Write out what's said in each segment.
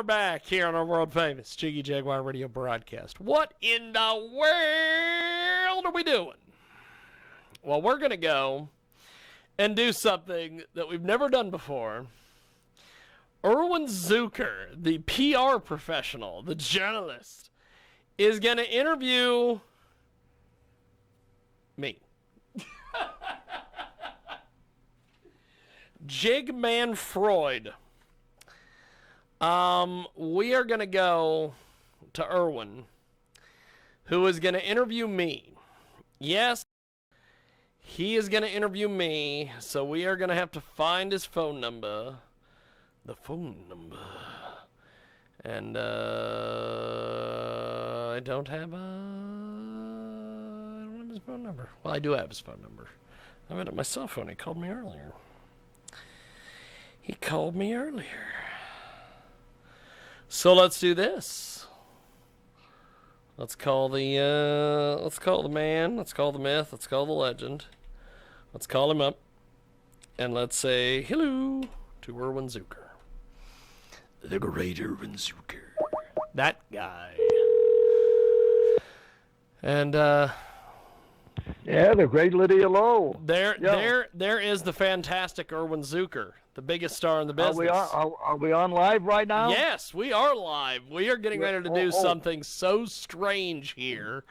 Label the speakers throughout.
Speaker 1: are back here on our world-famous Jiggy Jaguar radio broadcast. What in the world are we doing? Well, we're going to go and do something that we've never done before. Irwin Zucker, the PR professional, the journalist, is going to interview me. Jigman Freud. We are going to go to Irwin, who is going to interview me. Yes, he is going to interview me, so we are going to have to find his phone number. The phone number. And, I don't have his phone number. Well, I do have his phone number. I have it on my cell phone. He called me earlier. So let's do this. Let's call the man, let's call the myth, let's call the legend. Let's call him up. And let's say hello to Irwin Zucker. The great Irwin Zucker. That guy. And
Speaker 2: yeah, the great Lydia Lowe.
Speaker 1: There is the fantastic Irwin Zucker, the biggest star in the business.
Speaker 2: Are we on live right now?
Speaker 1: Yes, we are live. We are getting ready to do something so strange here.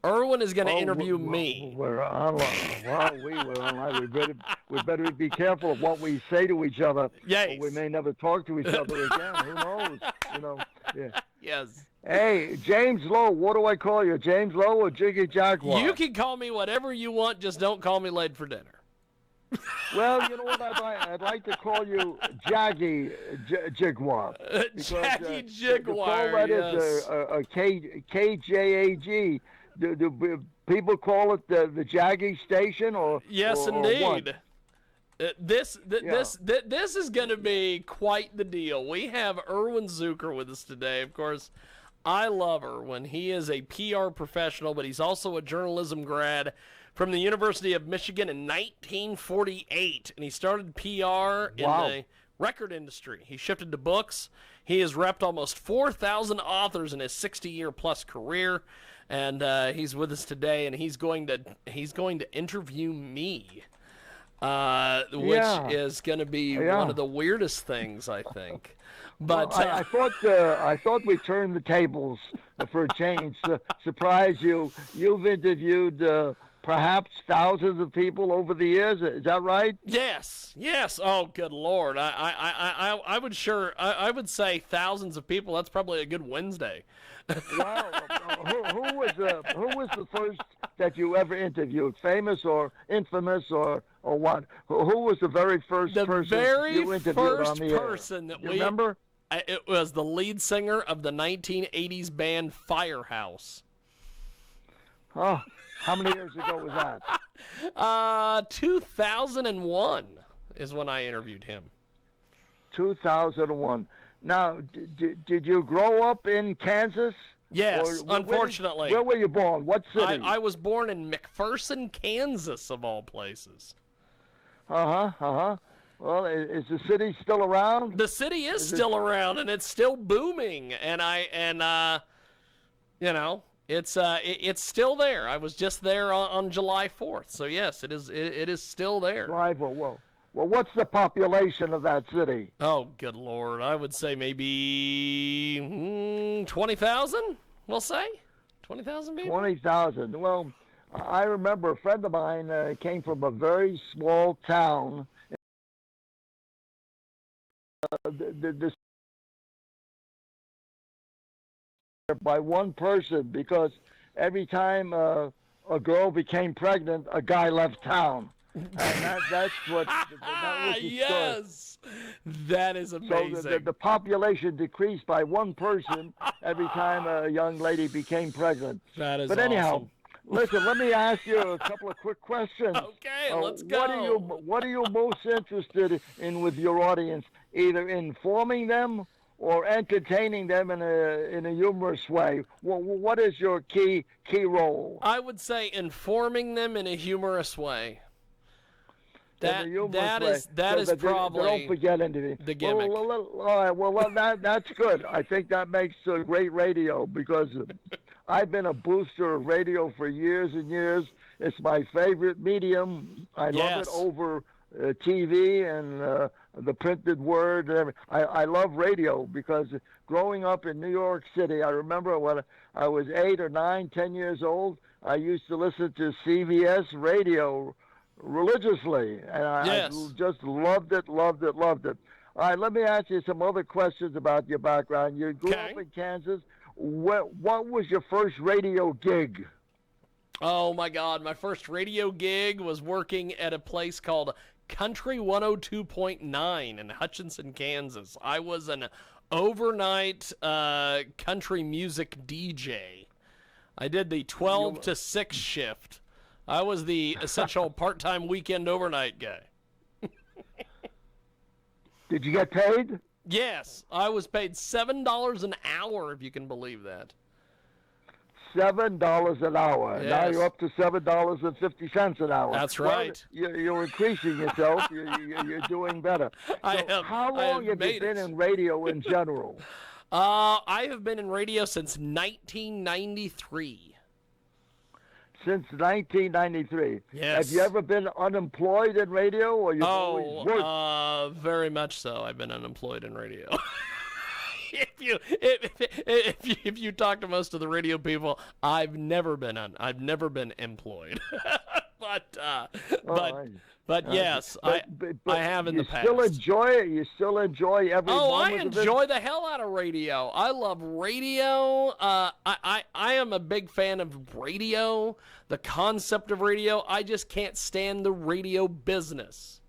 Speaker 1: Irwin is going to interview me.
Speaker 2: We're on live. Wow, we're on live. We better be careful of what we say to each other.
Speaker 1: Yes.
Speaker 2: We may never talk to each other again. Who knows? Yeah.
Speaker 1: Yes.
Speaker 2: Hey, James Lowe, what do I call you? James Lowe or Jiggy Jaguar?
Speaker 1: You can call me whatever you want, just don't call me late for dinner.
Speaker 2: Well, you know what? I'd like to call you Jaggy Jaguar.
Speaker 1: Jaggy Jaguar,
Speaker 2: The full letters KJAG. Do people call it the Jaggy station or?
Speaker 1: Yes,
Speaker 2: or
Speaker 1: indeed.
Speaker 2: What?
Speaker 1: This is going to be quite the deal. We have Irwin Zucker with us today. Of course, I love Irwin. He is a PR professional, but he's also a journalism grad from the University of Michigan in 1948, and he started PR in the record industry. He shifted to books. He has repped almost 4,000 authors in his 60-year-plus career, and he's with us today, and he's going to interview me. Which is going to be one of the weirdest things, I think. But
Speaker 2: I thought we turned the tables for a change to surprise you. You've interviewed perhaps thousands of people over the years. Is that right?
Speaker 1: Yes. Oh, good Lord! I would say thousands of people. That's probably a good Wednesday.
Speaker 2: Wow. Who was the first that you ever interviewed? Famous or infamous or what? Who was the very first person you interviewed on the air?
Speaker 1: Person that
Speaker 2: you remember?
Speaker 1: It was the lead singer of the 1980s band Firehouse.
Speaker 2: Oh, how many years ago was that?
Speaker 1: 2001 is when I interviewed him.
Speaker 2: 2001. Now, did you grow up in Kansas?
Speaker 1: Yes, unfortunately.
Speaker 2: Where were you born? What city?
Speaker 1: I was born in McPherson, Kansas, of all places.
Speaker 2: Well, is the city still around?
Speaker 1: The city is still around, and it's still booming. It's still there. I was just there on July 4th. So yes, it is still there.
Speaker 2: Right. Well, what's the population of that city?
Speaker 1: Oh, good Lord. I would say maybe 20,000, we'll say. 20,000 people?
Speaker 2: 20,000. Well, I remember a friend of mine came from a very small town. By one person, because every time a girl became pregnant, a guy left town. And that's what that was the
Speaker 1: yes, story. That is amazing.
Speaker 2: So the population decreased by one person every time a young lady became pregnant.
Speaker 1: That is
Speaker 2: But anyhow,
Speaker 1: awesome.
Speaker 2: Listen, let me ask you a couple of quick questions.
Speaker 1: Okay, let's go.
Speaker 2: What are you most interested in with your audience? Either informing them or entertaining them in a humorous way. What is your key role?
Speaker 1: I would say informing them in a humorous way. That
Speaker 2: in a humorous
Speaker 1: that
Speaker 2: way,
Speaker 1: is that
Speaker 2: so
Speaker 1: is
Speaker 2: that they
Speaker 1: probably
Speaker 2: don't forget anything.
Speaker 1: the gimmick.
Speaker 2: All right, well, that's good. I think that makes great radio because I've been a booster of radio for years and years. It's my favorite medium. I love it
Speaker 1: Yes.
Speaker 2: over TV and the printed word. And everything. I love radio because growing up in New York City, I remember when I was 8 or 9, 10 years old, I used to listen to CBS radio religiously, and I just loved it, loved it, loved it. All right, let me ask you some other questions about your background. You grew up in Kansas. What was your first radio gig?
Speaker 1: Oh my God, my first radio gig was working at a place called Country 102.9 in Hutchinson, Kansas. I was an overnight country music DJ. I did the 12 to 6 shift. I was the essential part-time weekend overnight guy.
Speaker 2: Did you get paid?
Speaker 1: Yes, I was paid $7 an hour, if you can believe that.
Speaker 2: $7 an hour.
Speaker 1: Yes.
Speaker 2: Now you're up to $7.50 an hour.
Speaker 1: That's right.
Speaker 2: Well, you're increasing yourself. You're doing better. So how long have you been in radio in general?
Speaker 1: I have been in radio since 1993.
Speaker 2: Since 1993.
Speaker 1: Yes.
Speaker 2: Have you ever been unemployed in radio, or you've always worked?
Speaker 1: Very much so. I've been unemployed in radio. If you talk to most of the radio people, I've never been employed. But yes, I have in the past.
Speaker 2: You still enjoy it? You still enjoy every moment of it?
Speaker 1: I enjoy the hell out of radio. I love radio. I am a big fan of radio, the concept of radio. I just can't stand the radio business.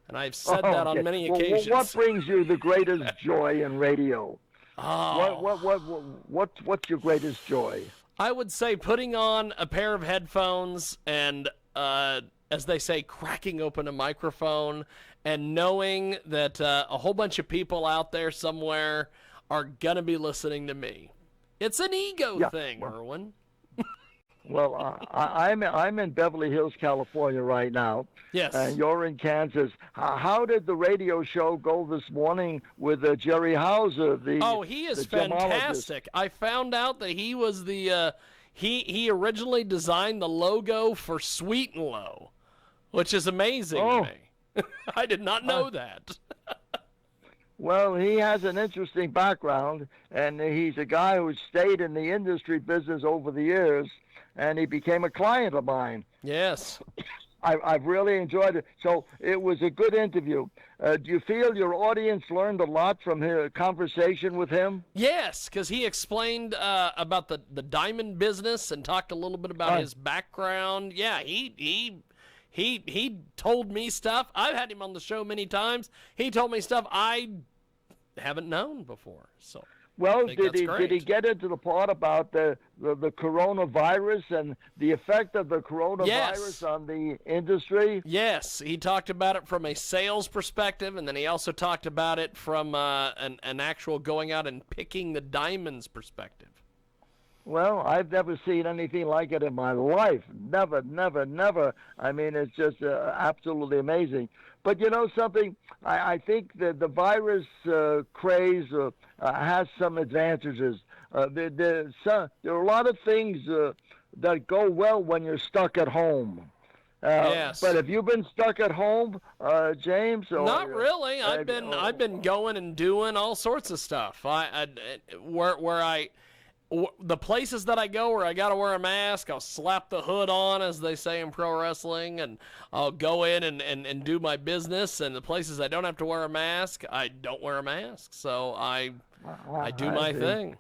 Speaker 1: And I've said that on many occasions.
Speaker 2: What brings you the greatest joy in radio? What's your greatest joy?
Speaker 1: I would say putting on a pair of headphones and, as they say, cracking open a microphone and knowing that a whole bunch of people out there somewhere are gonna be listening to me. It's an ego thing, Irwin.
Speaker 2: Well, I'm in Beverly Hills, California right now.
Speaker 1: Yes.
Speaker 2: And you're in Kansas. How did the radio show go this morning with Jerry Hauser?
Speaker 1: He is fantastic. I found out that he was the he originally designed the logo for Sweet and Low, which is amazing to me. I did not know that.
Speaker 2: Well, he has an interesting background, and he's a guy who stayed in the industry business over the years, and he became a client of mine.
Speaker 1: Yes.
Speaker 2: I've really enjoyed it. So it was a good interview. Do you feel your audience learned a lot from his conversation with him?
Speaker 1: Yes, because he explained about the diamond business and talked a little bit about his background. Yeah, he told me stuff. I've had him on the show many times. He told me stuff I haven't known before. So.
Speaker 2: Well, did he get into the part about the coronavirus and the effect of the coronavirus on the industry?
Speaker 1: Yes, he talked about it from a sales perspective, and then he also talked about it from an actual going out and picking the diamonds perspective.
Speaker 2: Well, I've never seen anything like it in my life. Never, never, never. I mean, it's just absolutely amazing. But you know something? I think that the virus craze has some advantages. There are a lot of things that go well when you're stuck at home.
Speaker 1: Yes.
Speaker 2: But have you been stuck at home, James? Or,
Speaker 1: not really. I've been going and doing all sorts of stuff. The places that I go where I got to wear a mask, I'll slap the hood on, as they say in pro wrestling, and I'll go in and do my business. And the places I don't have to wear a mask, I don't wear a mask. So I do my thing.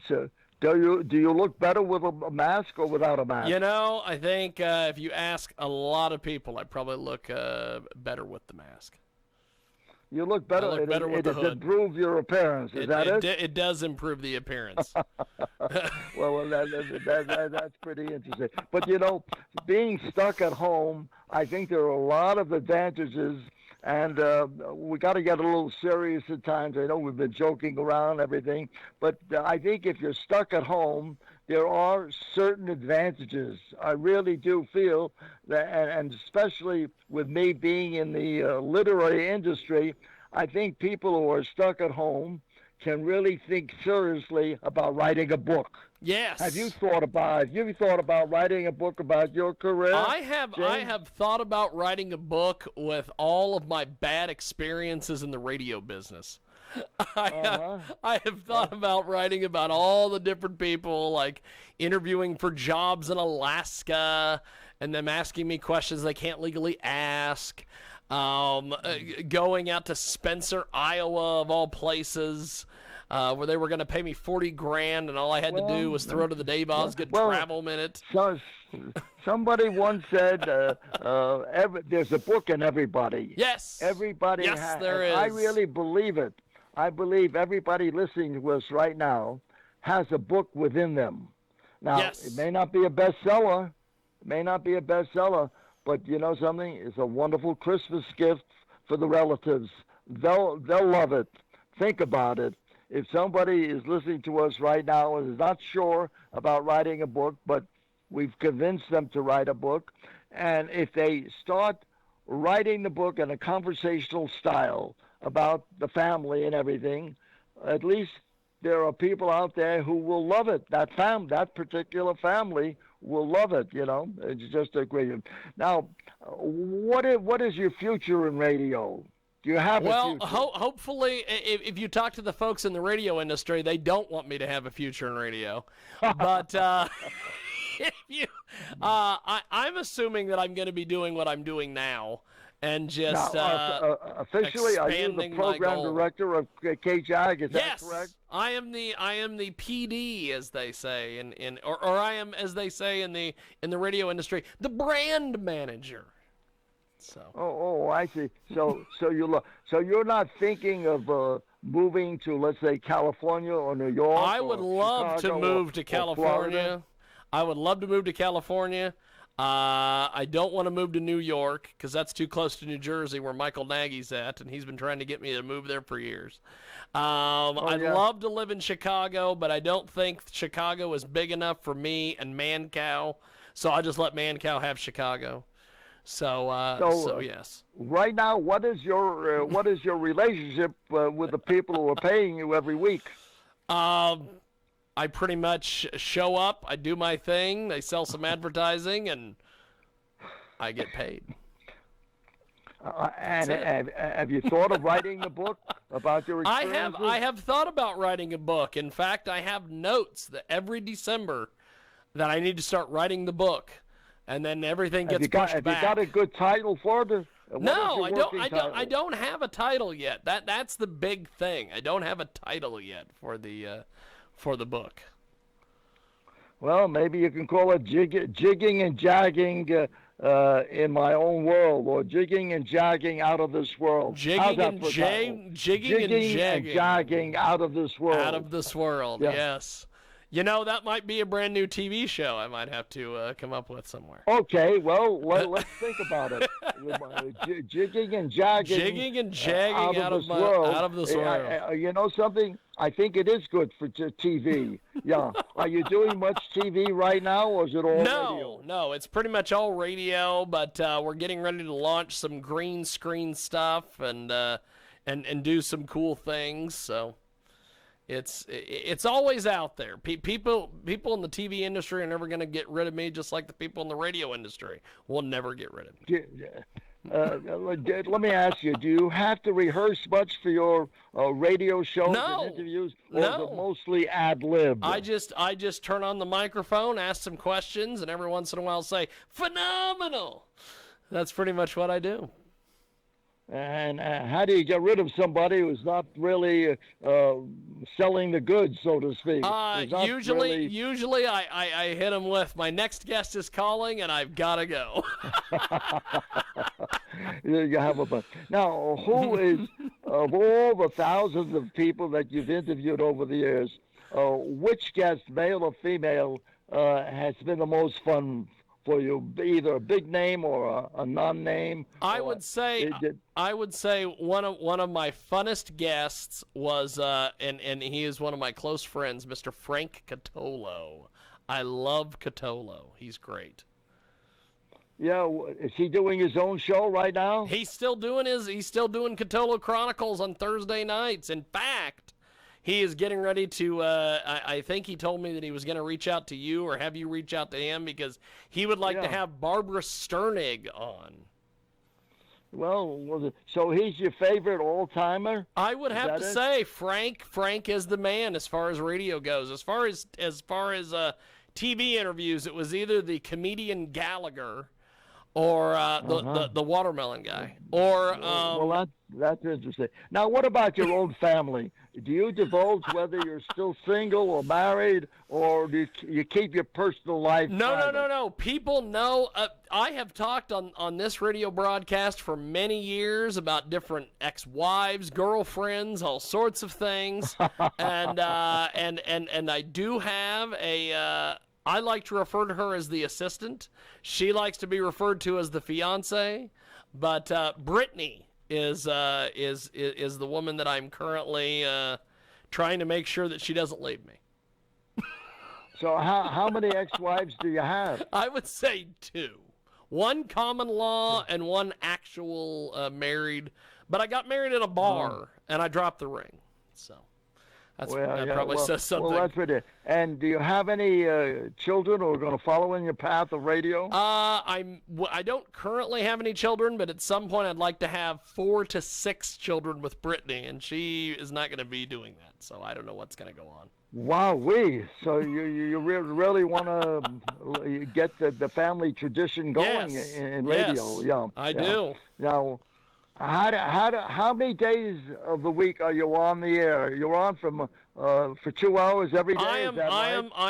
Speaker 2: So do you look better with a mask or without a mask?
Speaker 1: You know, I think if you ask a lot of people, I probably look better with the mask.
Speaker 2: You look better.
Speaker 1: I look better with the hood.
Speaker 2: It improves your appearance. Is that it?
Speaker 1: It does improve the appearance.
Speaker 2: Well, that's pretty interesting. But, you know, being stuck at home, I think there are a lot of advantages And we got to get a little serious at times. I know we've been joking around and everything, but I think if you're stuck at home, there are certain advantages. I really do feel that, and especially with me being in the literary industry, I think people who are stuck at home can really think seriously about writing a book.
Speaker 1: Yes.
Speaker 2: Have you thought about writing a book about your career?
Speaker 1: I have
Speaker 2: James?
Speaker 1: thought about writing a book with all of my bad experiences in the radio business. I have thought about writing about all the different people, like interviewing for jobs in Alaska and them asking me questions they can't legally ask. Going out to Spencer, Iowa, of all places, where they were going to pay me $40,000, and all I had to do was throw to the Dave Osgood Travel Minute.
Speaker 2: So, somebody once said, "There's a book in everybody."
Speaker 1: Yes.
Speaker 2: Everybody.
Speaker 1: Yes, there is.
Speaker 2: I really believe it. I believe everybody listening to us right now has a book within them. Now,
Speaker 1: Yes.
Speaker 2: it may not be a bestseller. But you know something? It's a wonderful Christmas gift for the relatives. They'll love it. Think about it. If somebody is listening to us right now and is not sure about writing a book, but we've convinced them to write a book, and if they start writing the book in a conversational style about the family and everything, at least there are people out there who will love it. That particular family will love it. You know, it's just a great. Now, what is your future in radio? Do you have a future?
Speaker 1: Hopefully, if you talk to the folks in the radio industry, they don't want me to have a future in radio. But I'm assuming that I'm going to be doing what I'm doing now. And just
Speaker 2: officially, are you the program director of KJAG? Is that correct?
Speaker 1: I am the PD, as they say, or I am, as they say in the radio industry, the brand manager. So.
Speaker 2: Oh, I see. So you're not thinking of moving to, let's say, California or New York?
Speaker 1: I would love to move to California. I would love to move to California. I don't want to move to New York because that's too close to New Jersey, where Michael Nagy's at, and he's been trying to get me to move there for years. I'd love to live in Chicago, but I don't think Chicago is big enough for me and Mancow, so I'll just let Mancow have Chicago. So yes.
Speaker 2: Right now, what is your relationship with the people who are paying you every week?
Speaker 1: I pretty much show up, I do my thing, they sell some advertising, and I get paid.
Speaker 2: And have you thought of writing a book about your experiences?
Speaker 1: I have thought about writing a book. In fact, I have notes that every December that I need to start writing the book, and then everything gets pushed back.
Speaker 2: Have you got a good title for it?
Speaker 1: No, I don't have a title yet. That's the big thing. I don't have a title yet for the book.
Speaker 2: Well, maybe you can call it Jigging and Jagging in My Own World, or Jigging and Jagging Out of This World.
Speaker 1: Jigging and
Speaker 2: Jagging Out of This World.
Speaker 1: Out of This World, yes. You know, that might be a brand new TV show I might have to come up with somewhere.
Speaker 2: Okay, well, let's think about it. Jigging and Jagging out of this world. You know something? I think it is good for TV. Yeah. Are you doing much TV right now, or is it all radio?
Speaker 1: No, it's pretty much all radio, but we're getting ready to launch some green screen stuff and do some cool things, so... It's always out there. People in the TV industry are never going to get rid of me, just like the people in the radio industry will never get rid of me.
Speaker 2: Let me ask you: do you have to rehearse much for your radio shows and interviews, or is it mostly ad lib?
Speaker 1: I just turn on the microphone, ask some questions, and every once in a while say "phenomenal." That's pretty much what I do.
Speaker 2: And how do you get rid of somebody who's not really selling the goods, so to speak?
Speaker 1: Usually I hit them with, my next guest is calling and I've got to go.
Speaker 2: You have a bunch. Now, who is, of all the thousands of people that you've interviewed over the years, which guest, male or female, has been the most fun for you, either a big name or a non-name?
Speaker 1: I would say one of my funnest guests was and he is one of my close friends, Mr. Frank Catolo. I love Catolo. He's great.
Speaker 2: Yeah, is he doing his own show right now?
Speaker 1: He's still doing Catolo Chronicles on Thursday nights. In fact, he is getting ready to, I think he told me that he was going to reach out to you or have you reach out to him because he would like to have Barbara Sternig on.
Speaker 2: Well, so he's your favorite all-timer?
Speaker 1: I would have to say Frank is the man as far as radio goes. As far as TV interviews, it was either the comedian Gallagher or the watermelon guy. Or
Speaker 2: well, that's interesting. Now, what about your own family? Do you divulge whether you're still single or married, or do you keep your personal life private?
Speaker 1: No. People know. I have talked on this radio broadcast for many years about different ex-wives, girlfriends, all sorts of things, and I do have a. I like to refer to her as the assistant. She likes to be referred to as the fiance, but Brittany is the woman that I'm currently trying to make sure that she doesn't leave me.
Speaker 2: So how many ex-wives do you have?
Speaker 1: I would say 2. One common law and one actual married. But I got married at a bar and I dropped the ring. So that probably says something.
Speaker 2: Well, that's pretty. And do you have any children who are going to follow in your path of radio?
Speaker 1: I don't currently have any children, but at some point I'd like to have 4 to 6 children with Brittany, and she is not going to be doing that. So I don't know what's going to go on.
Speaker 2: Wow-wee. So you really want to get the family tradition going in radio?
Speaker 1: Yes,
Speaker 2: yeah,
Speaker 1: I do.
Speaker 2: Now, how many days of the week are you on the air? You're on for 2 hours every day.
Speaker 1: I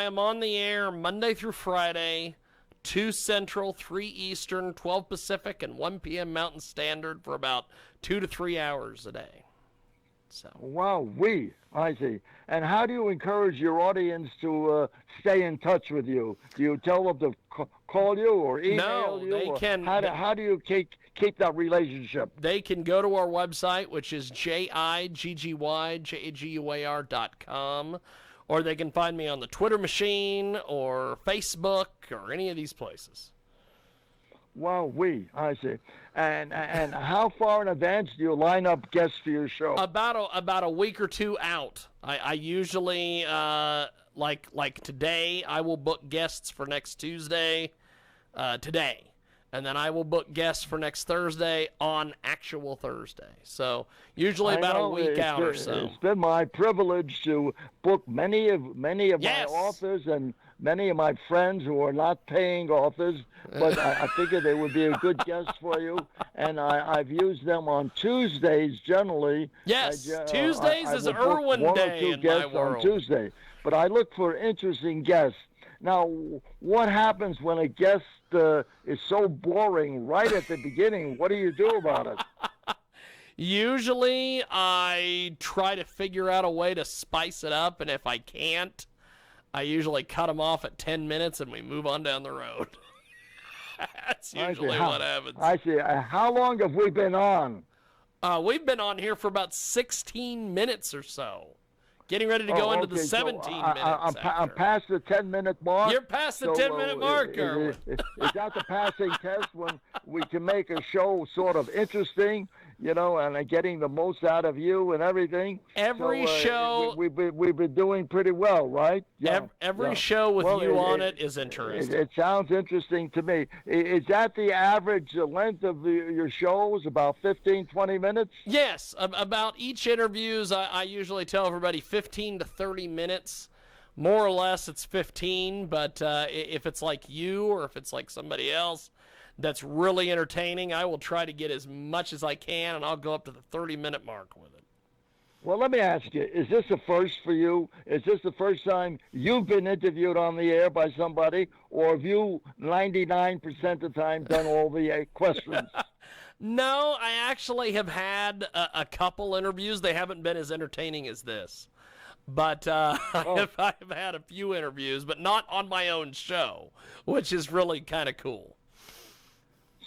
Speaker 1: am on the air Monday through Friday, 2 Central, 3 Eastern, 12 Pacific, and 1 p.m. Mountain Standard for about 2 to 3 hours a day. So.
Speaker 2: Wow-wee. I see. And how do you encourage your audience to stay in touch with you? Do you tell them to call you or email you?
Speaker 1: No, they can.
Speaker 2: How do you keep that relationship?
Speaker 1: They can go to our website, which is JIGGYJAGUAR.com, or they can find me on the Twitter machine or Facebook or any of these places.
Speaker 2: Wow-wee. I see. And how far in advance do you line up guests for your show?
Speaker 1: About a week or 2 out. I usually like today I will book guests for next Tuesday today, and then I will book guests for next Thursday on actual Thursday. So usually about a week out or so.
Speaker 2: It's been my privilege to book many of my authors and many of my friends who are not paying authors, but I figured they would be a good guest for you, and I've used them on Tuesdays generally.
Speaker 1: Yes, Tuesdays is Irwin Day in my world.
Speaker 2: On Tuesday, but I look for interesting guests. Now, what happens when a guest is so boring right at the beginning? What do you do about it?
Speaker 1: Usually, I try to figure out a way to spice it up, and if I can't, I usually cut them off at 10 minutes and we move on down the road. That's usually what happens.
Speaker 2: I see. How long have we been on?
Speaker 1: We've been on here for about 16 minutes or so. Getting ready to go into the 17 minutes.
Speaker 2: I'm past the 10-minute mark.
Speaker 1: You're past the 10-minute mark, Irwin.
Speaker 2: Is that the passing test when we can make a show sort of interesting, and getting the most out of you and everything?
Speaker 1: Every show.
Speaker 2: We've been doing pretty well, right?
Speaker 1: Yeah. Every show with you on it is interesting.
Speaker 2: It sounds interesting to me. Is that the average length of your shows, about 15, 20 minutes?
Speaker 1: Yes. About each interviews, I usually tell everybody 15 to 30 minutes. More or less, it's 15, but if it's like you or if it's like somebody else that's really entertaining, I will try to get as much as I can, and I'll go up to the 30-minute mark with it.
Speaker 2: Well, let me ask you, is this a first for you? Is this the first time you've been interviewed on the air by somebody, or have you 99% of the time done all the questions?
Speaker 1: No, I actually have had a couple interviews. They haven't been as entertaining as this. But I've had a few interviews, but not on my own show, which is really kind of cool.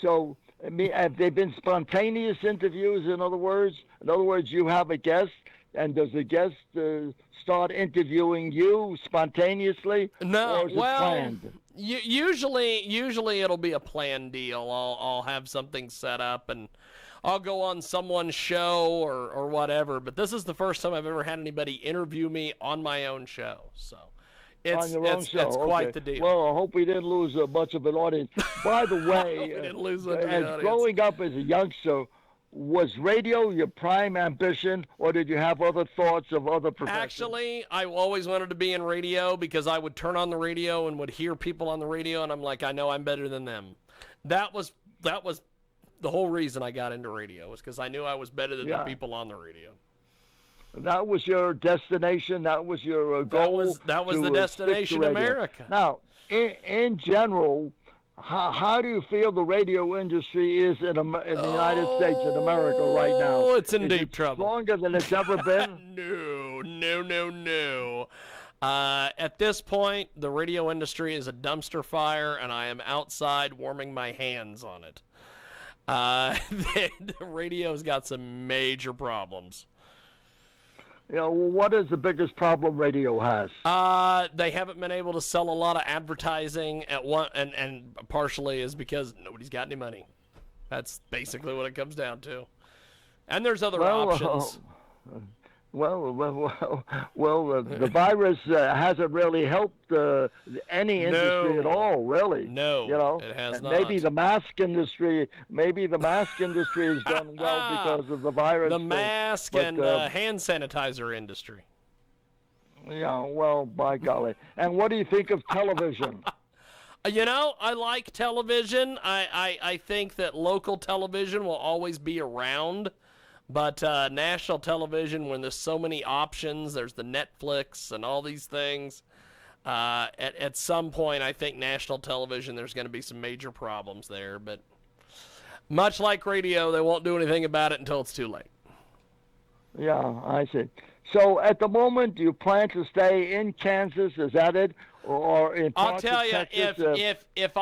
Speaker 2: So, I mean, have they been spontaneous interviews? In other words, you have a guest, and does the guest start interviewing you spontaneously,
Speaker 1: No,
Speaker 2: or is it planned?
Speaker 1: usually it'll be a planned deal. I'll have something set up and I'll go on someone's show or whatever. But this is the first time I've ever had anybody interview me on my own show. So
Speaker 2: On your own show.
Speaker 1: it's quite the deal.
Speaker 2: Well, I hope we didn't lose much of an audience. By the way,
Speaker 1: we didn't lose much of the audience.
Speaker 2: Growing up as a youngster, was radio your prime ambition, or did you have other thoughts of other professions?
Speaker 1: Actually, I always wanted to be in radio because I would turn on the radio and would hear people on the radio, and I'm like, I know I'm better than them. That was the whole reason I got into radio, was because I knew I was better than the people on the radio.
Speaker 2: That was your destination. That was your goal.
Speaker 1: That was the destination, America.
Speaker 2: Now, in general, how do you feel the radio industry is in the United States and America right now?
Speaker 1: Oh, it's in deep trouble.
Speaker 2: Stronger than it's ever been?
Speaker 1: No. At this point, the radio industry is a dumpster fire, and I am outside warming my hands on it. The radio's got some major problems.
Speaker 2: You know, what is the biggest problem radio has?
Speaker 1: They haven't been able to sell a lot of advertising at one, and partially is because nobody's got any money. That's basically what it comes down to. And there's other options.
Speaker 2: The virus hasn't really helped any industry at all, really.
Speaker 1: No,
Speaker 2: you know,
Speaker 1: it has not.
Speaker 2: Maybe the mask industry has done well because of the virus.
Speaker 1: The mask and hand sanitizer industry.
Speaker 2: Yeah, well, by golly. And what do you think of television?
Speaker 1: You know, I like television. I think that local television will always be around. But national television, when there's so many options, there's the Netflix and all these things, at some point, I think national television, there's going to be some major problems there. But much like radio, they won't do anything about it until it's too late.
Speaker 2: Yeah, I see. So at the moment, do you plan to stay in Kansas? Is that it? Or in parts
Speaker 1: I'll tell
Speaker 2: of
Speaker 1: you,
Speaker 2: Texas,
Speaker 1: if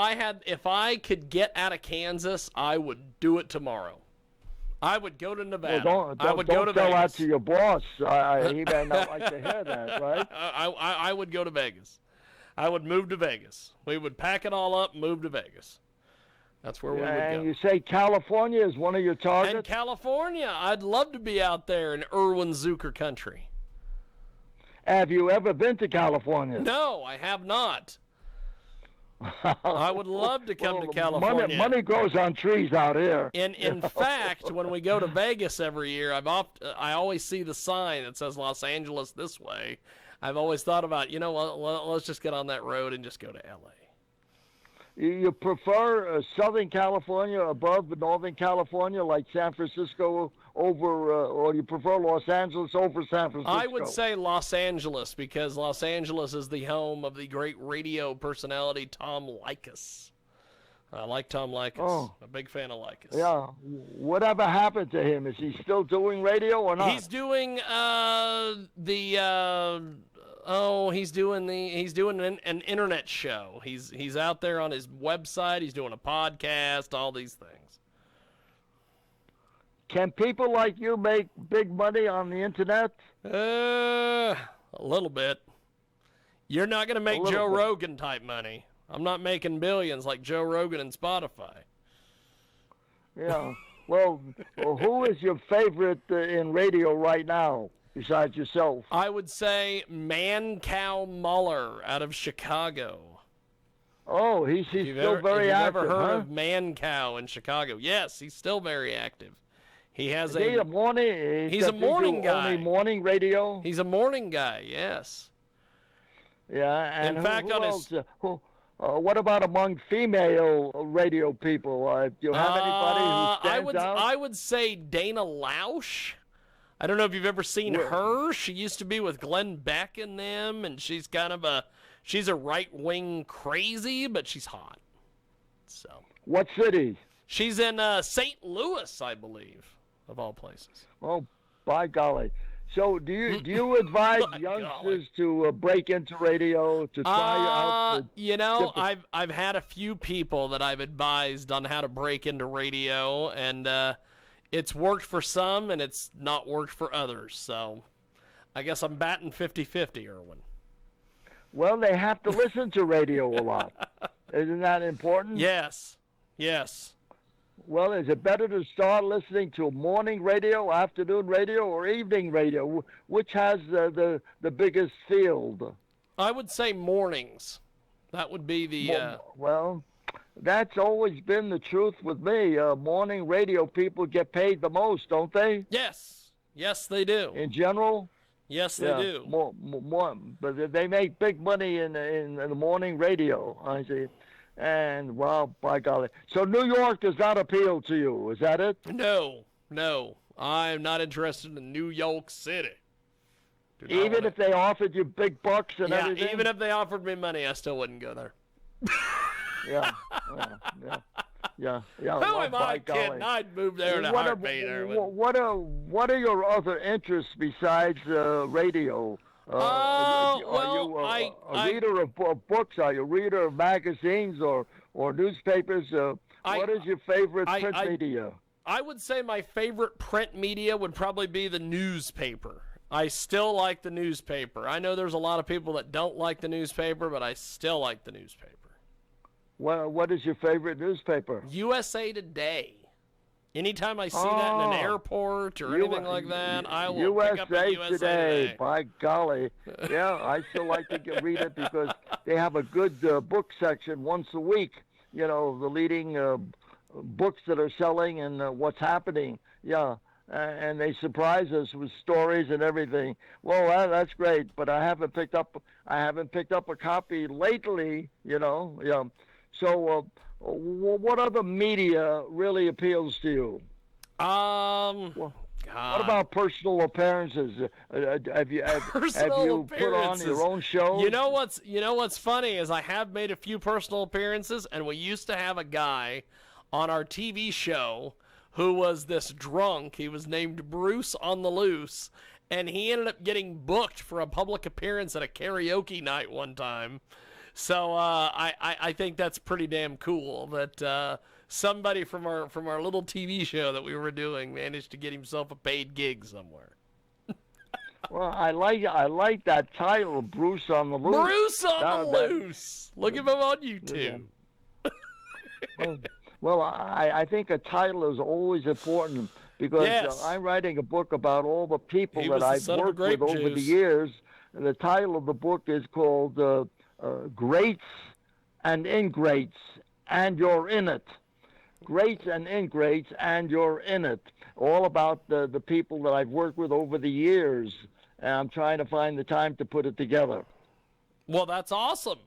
Speaker 1: I could get out of Kansas, I would do it tomorrow. I would go to Nevada.
Speaker 2: Well, don't tell that to your boss. He may not like to hear that, right?
Speaker 1: I would go to Vegas. I would move to Vegas. We would pack it all up and move to Vegas. That's where we would go.
Speaker 2: And you say California is one of your targets?
Speaker 1: And California. I'd love to be out there in Irwin, Zucker country.
Speaker 2: Have you ever been to California?
Speaker 1: No, I have not. I would love to come to California.
Speaker 2: Money grows on trees out here.
Speaker 1: In fact, when we go to Vegas every year, I always see the sign that says Los Angeles this way. I've always thought about, let's just get on that road and just go to L.A.
Speaker 2: You prefer Southern California above Northern California, like San Francisco over, or you prefer Los Angeles over San Francisco?
Speaker 1: I would say Los Angeles, because Los Angeles is the home of the great radio personality Tom Likas. I like Tom Likas.
Speaker 2: Oh.
Speaker 1: I'm a big fan of Likas.
Speaker 2: Yeah. Whatever happened to him? Is he still doing radio or not?
Speaker 1: He's doing he's doing an internet show. He's out there on his website. He's doing a podcast, all these things.
Speaker 2: Can people like you make big money on the internet?
Speaker 1: A little bit. You're not going to make Joe Rogan type money. I'm not making billions like Joe Rogan and Spotify.
Speaker 2: Yeah. Well, who is your favorite in radio right now besides yourself?
Speaker 1: I would say Mancow Muller out of Chicago.
Speaker 2: Oh, he's still very active.
Speaker 1: Have you ever heard of Mancow in Chicago? Yes, he's still very active. He has
Speaker 2: he's a morning.
Speaker 1: He's a morning guy.
Speaker 2: Only morning radio.
Speaker 1: He's a morning guy. Yes.
Speaker 2: Yeah, and
Speaker 1: in fact,
Speaker 2: who else? What about among female radio people? Do you have anybody who stands out?
Speaker 1: I would say Dana Lausch. I don't know if you've ever seen her. She used to be with Glenn Beck and them, and she's she's a right-wing crazy, but she's hot. So.
Speaker 2: What city?
Speaker 1: She's in St. Louis, I believe, of all places.
Speaker 2: Oh, by golly. So do you advise
Speaker 1: My
Speaker 2: youngsters to break into radio, to try out the different...
Speaker 1: I've had a few people that I've advised on how to break into radio, and it's worked for some and it's not worked for others. So I guess I'm batting 50-50, Irwin.
Speaker 2: Well, they have to listen to radio a lot. Isn't that important?
Speaker 1: Yes.
Speaker 2: Well, is it better to start listening to morning radio, afternoon radio, or evening radio? Which has the biggest field?
Speaker 1: I would say mornings. That would be the...
Speaker 2: Well, that's always been the truth with me. Morning radio people get paid the most, don't they?
Speaker 1: Yes, they do.
Speaker 2: In general?
Speaker 1: Yes, they do.
Speaker 2: More, but they make big money in the morning radio, I see. And, well, by golly. So New York does not appeal to you, is that it?
Speaker 1: No. I'm not interested in New York City.
Speaker 2: Even if they offered you big bucks and everything?
Speaker 1: Yeah, even if they offered me money, I still wouldn't go there.
Speaker 2: Yeah.
Speaker 1: Who am I kidding? I'd move there in a heartbeat.
Speaker 2: What are your other interests besides radio? Are you a reader of books? Are you a reader of magazines or newspapers? What is your favorite print media?
Speaker 1: I would say my favorite print media would probably be the newspaper. I still like the newspaper. I know there's a lot of people that don't like the newspaper, but I still like the newspaper.
Speaker 2: What is your favorite newspaper?
Speaker 1: USA Today. Anytime I see that in an airport or anything like that, I will pick up a USA Today.
Speaker 2: By golly. Yeah, I still like to read it because they have a good book section once a week. You know, the leading books that are selling and what's happening. Yeah, and they surprise us with stories and everything. Well, that's great, but I haven't picked up a copy lately. You know, yeah. So, what other media really appeals to you?
Speaker 1: God.
Speaker 2: What about personal appearances? Have you put on your own show?
Speaker 1: You know what's funny is I have made a few personal appearances, and we used to have a guy on our TV show who was this drunk. He was named Bruce on the Loose, and he ended up getting booked for a public appearance at a karaoke night one time. So I think that's pretty damn cool that somebody from our little TV show that we were doing managed to get himself a paid gig somewhere.
Speaker 2: Well, I like that title, Bruce on the Loose.
Speaker 1: Bruce on the Loose. Look him up on YouTube.
Speaker 2: Well, I think a title is always important because I'm writing a book about all the people that I've worked with over the years. And the title of the book is called Greats and Ingrates, and You're in It. Greats and Ingrates, and You're in It. All about the people that I've worked with over the years, and I'm trying to find the time to put it together.
Speaker 1: Well, that's awesome.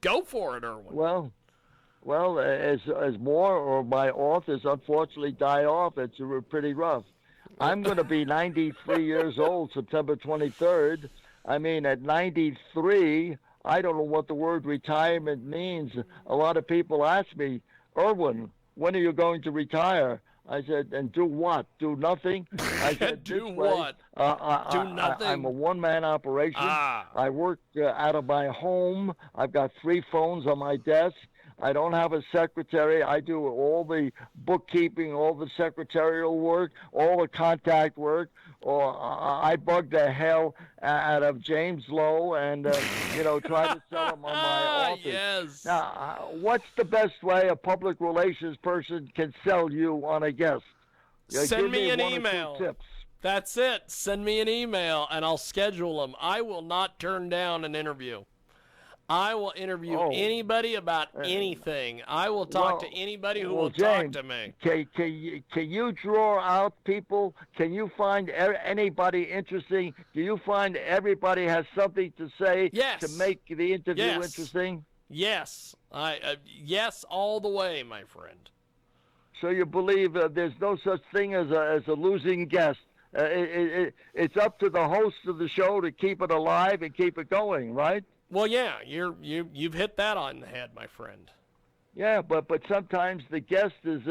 Speaker 1: Go for it, Irwin.
Speaker 2: Well, as more or my authors unfortunately die off, it's pretty rough. I'm going to be 93 years old September 23rd. I mean, at 93, I don't know what the word retirement means. A lot of people ask me, Irwin, when are you going to retire? I said, and do what? Do nothing? I said,
Speaker 1: do what? Do nothing?
Speaker 2: I'm a one-man operation. I work out of my home. I've got 3 phones on my desk. I don't have a secretary. I do all the bookkeeping, all the secretarial work, all the contact work. Or I bug the hell out of James Lowe and, try to sell him on my office.
Speaker 1: Yes.
Speaker 2: Now, what's the best way a public relations person can sell you on a guest?
Speaker 1: Send me an email.
Speaker 2: Tips.
Speaker 1: That's it. Send me an email, and I'll schedule them. I will not turn down an interview. I will interview anybody about anything. I will talk to anybody who will
Speaker 2: James,
Speaker 1: talk to me.
Speaker 2: Can you draw out people? Can you find anybody interesting? Do you find everybody has something to say to make the interview interesting?
Speaker 1: Yes. Yes, all the way, my friend.
Speaker 2: So you believe there's no such thing as a losing guest. It's up to the host of the show to keep it alive and keep it going, right?
Speaker 1: Well, yeah, you've hit that on the head, my friend.
Speaker 2: Yeah, but sometimes the guest is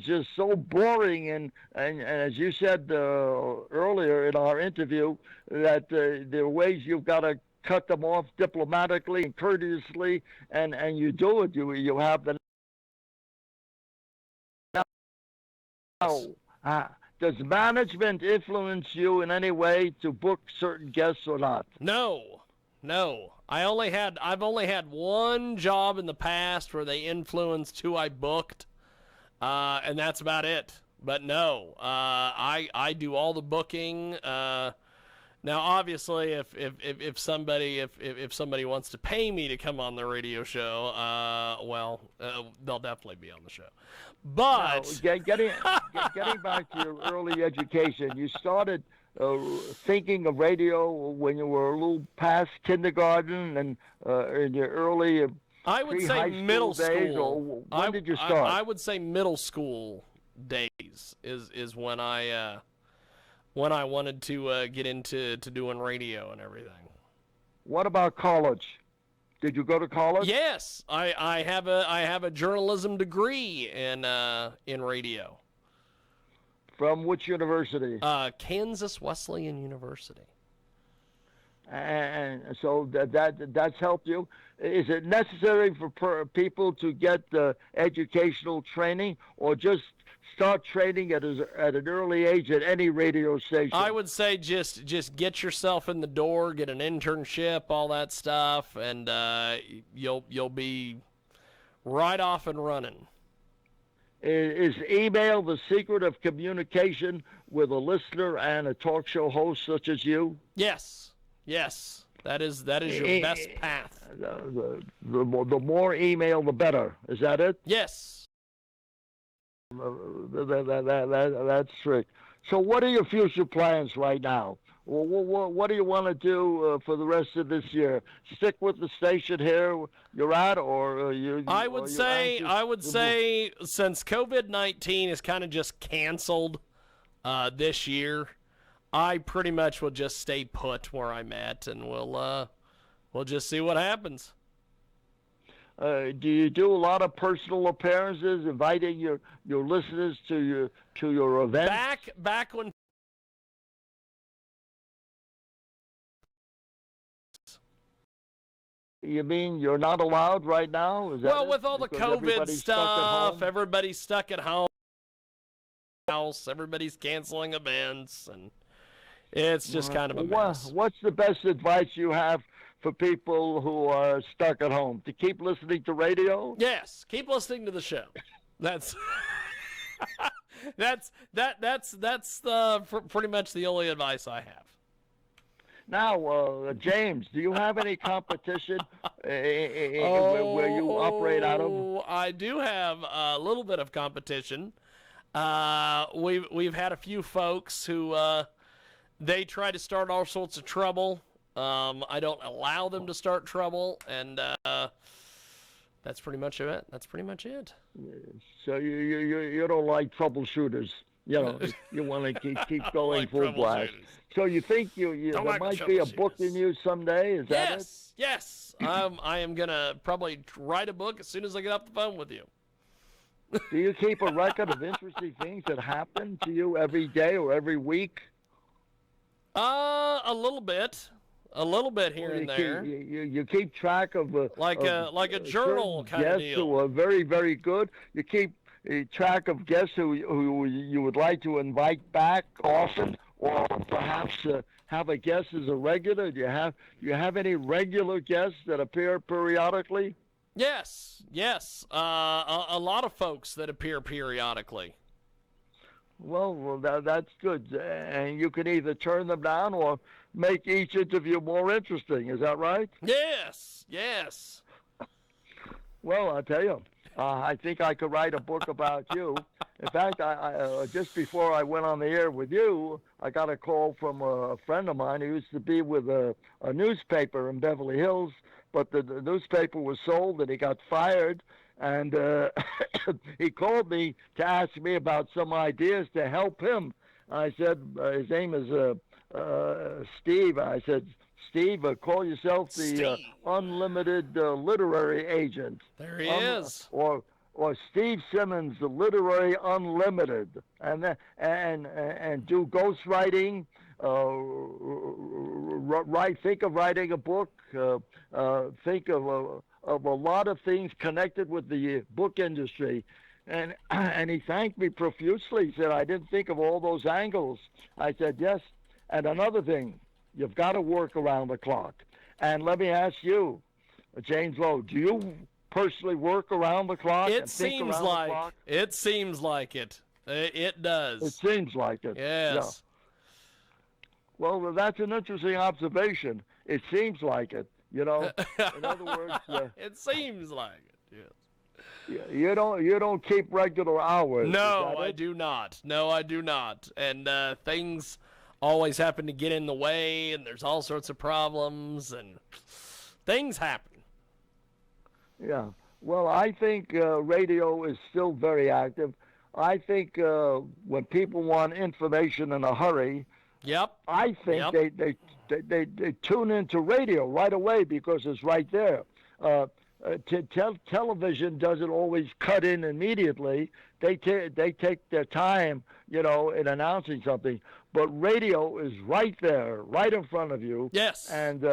Speaker 2: just so boring, and as you said earlier in our interview, that there are ways you've got to cut them off diplomatically and courteously, and you do it. You have the
Speaker 1: Yes.
Speaker 2: now. Does management influence you in any way to book certain guests or not?
Speaker 1: No, no. I've only had one job in the past where they influenced who I booked, and that's about it. But no, I do all the booking. Now, obviously, if somebody wants to pay me to come on the radio show, they'll definitely be on the show.
Speaker 2: Now,
Speaker 1: But
Speaker 2: getting back to your early education, you started thinking of radio when you were a little past kindergarten and in your early
Speaker 1: I would say
Speaker 2: pre-high
Speaker 1: middle
Speaker 2: days, or
Speaker 1: school.
Speaker 2: when did you start?
Speaker 1: I would say middle school days is when I wanted to get into doing radio and everything.
Speaker 2: What about college? Did you go to college?
Speaker 1: Yes, I have a journalism degree in radio.
Speaker 2: From which university?
Speaker 1: Kansas Wesleyan University.
Speaker 2: And so that's helped you. Is it necessary for people to get educational training, or just start training at an early age at any radio station?
Speaker 1: I would say just get yourself in the door, get an internship, all that stuff, and you'll be right off and running.
Speaker 2: Is email the secret of communication with a listener and a talk show host such as you?
Speaker 1: Yes. That is your best path.
Speaker 2: The more email, the better. Is that it?
Speaker 1: Yes.
Speaker 2: That's trick. So, what are your future plans right now? What do you want to do for the rest of this year? Stick with the station here you're at, or you?
Speaker 1: I would say since COVID-19 is kind of just canceled this year, I pretty much will just stay put where I'm at, and we'll just see what happens.
Speaker 2: Do you do a lot of personal appearances, inviting your listeners to your events?
Speaker 1: Back when.
Speaker 2: You mean you're not allowed right now? Is that
Speaker 1: Well,
Speaker 2: it?
Speaker 1: with all the
Speaker 2: Because
Speaker 1: COVID stuff,
Speaker 2: home?
Speaker 1: everybody's stuck at home. Everybody's canceling events, and it's just kind of a mess.
Speaker 2: What's the best advice you have for people who are stuck at home? To keep listening to radio?
Speaker 1: Yes, keep listening to the show. That's pretty much the only advice I have.
Speaker 2: Now, James, do you have any competition where you operate out of?
Speaker 1: I do have a little bit of competition. We've had a few folks who they try to start all sorts of trouble. I don't allow them to start trouble, and that's pretty much it.
Speaker 2: So you don't like troubleshooters. You know, you want to keep going
Speaker 1: like
Speaker 2: full blast. So you think there might be a book in you someday? Is that it?
Speaker 1: Yes. I am gonna probably write a book as soon as I get off the phone with you.
Speaker 2: Do you keep a record of interesting things that happen to you every day or every week?
Speaker 1: A little bit here and there.
Speaker 2: You keep track of
Speaker 1: like a journal kind of deal.
Speaker 2: Who are very, very good. You keep track of guests who you would like to invite back often, or perhaps have a guest as a regular. Do you have any regular guests that appear periodically?
Speaker 1: Yes. A lot of folks that appear periodically.
Speaker 2: Well, that's good. And you can either turn them down or make each interview more interesting. Is that right?
Speaker 1: Yes.
Speaker 2: Well, I'll tell you, I think I could write a book about you. In fact, I just before I went on the air with you, I got a call from a friend of mine who used to be with a newspaper in Beverly Hills, but the newspaper was sold and he got fired. And he called me to ask me about some ideas to help him. I said, his name is Steve. I said, Steve, call yourself the
Speaker 1: Steve.
Speaker 2: unlimited literary agent.
Speaker 1: There he is.
Speaker 2: Or Steve Simmons, the literary unlimited, and do ghostwriting. Think of writing a book. Think of a lot of things connected with the book industry. And he thanked me profusely. He said, I didn't think of all those angles. I said, yes. And another thing, you've got to work around the clock. And let me ask you, James Lowe, do you personally work around the clock?
Speaker 1: It seems like it. Seems like it. It does.
Speaker 2: It seems like it.
Speaker 1: Yes.
Speaker 2: Yeah. Well, that's an interesting observation. It seems like it. In other words,
Speaker 1: it seems like it. Yes.
Speaker 2: You don't keep regular hours.
Speaker 1: No, I do not. No, I do not. And things always happen to get in the way, and there's all sorts of problems, and things happen.
Speaker 2: Yeah. Well, I think radio is still very active. I think when people want information in a hurry,
Speaker 1: yep.
Speaker 2: I think they tune into radio right away because it's right there. Television doesn't always cut in immediately. They take their time, in announcing something. But radio is right there, right in front of you.
Speaker 1: Yes.
Speaker 2: And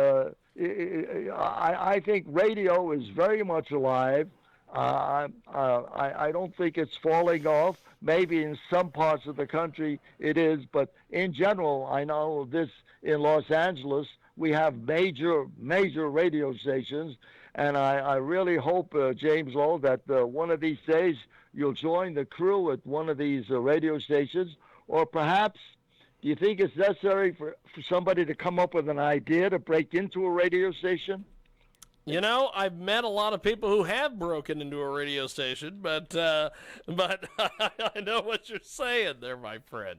Speaker 2: I think radio is very much alive. I don't think it's falling off. Maybe in some parts of the country it is, but in general, I know this in Los Angeles, we have major radio stations. And I really hope, James Lowe, that one of these days you'll join the crew at one of these radio stations. Or perhaps, do you think it's necessary for somebody to come up with an idea to break into a radio station?
Speaker 1: I've met a lot of people who have broken into a radio station, but I know what you're saying there, my friend.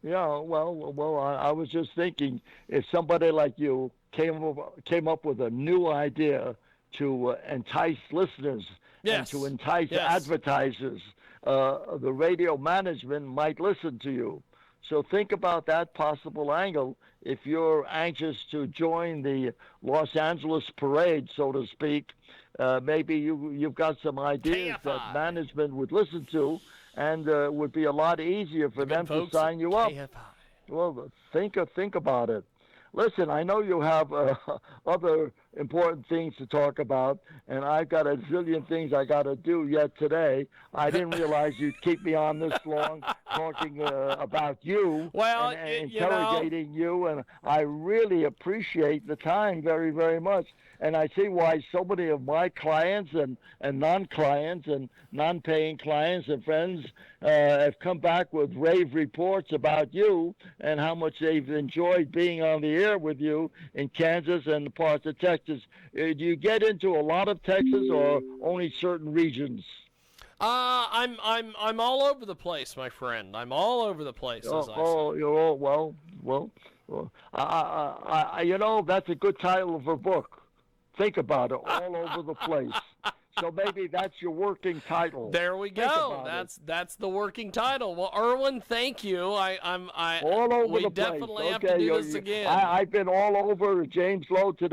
Speaker 2: Yeah, well, I was just thinking, if somebody like you came up with a new idea to entice listeners and to entice advertisers, the radio management might listen to you. So think about that possible angle if you're anxious to join the Los Angeles parade, so to speak. Maybe you've got some ideas that management would listen to, and would be a lot easier for them to sign you up. Well, think about it. Listen, I know you have other important things to talk about, and I've got a zillion things I got to do yet today. I didn't realize you'd keep me on this long talking about you and interrogating you, and I really appreciate the time very, very much. And I see why so many of my clients and non-clients and non-paying clients and friends have come back with rave reports about you and how much they've enjoyed being on the air with you in Kansas and parts of Texas. Do you get into a lot of Texas or only certain regions?
Speaker 1: I'm all over the place, my friend. I'm all over the place.
Speaker 2: You're all well. That's a good title of a book. Think about it, all over the place. So maybe that's your working title.
Speaker 1: There we go. That's the working title. Well, Irwin, thank you.
Speaker 2: All over the place.
Speaker 1: We definitely have to do this again.
Speaker 2: I've been all over James Lowe today.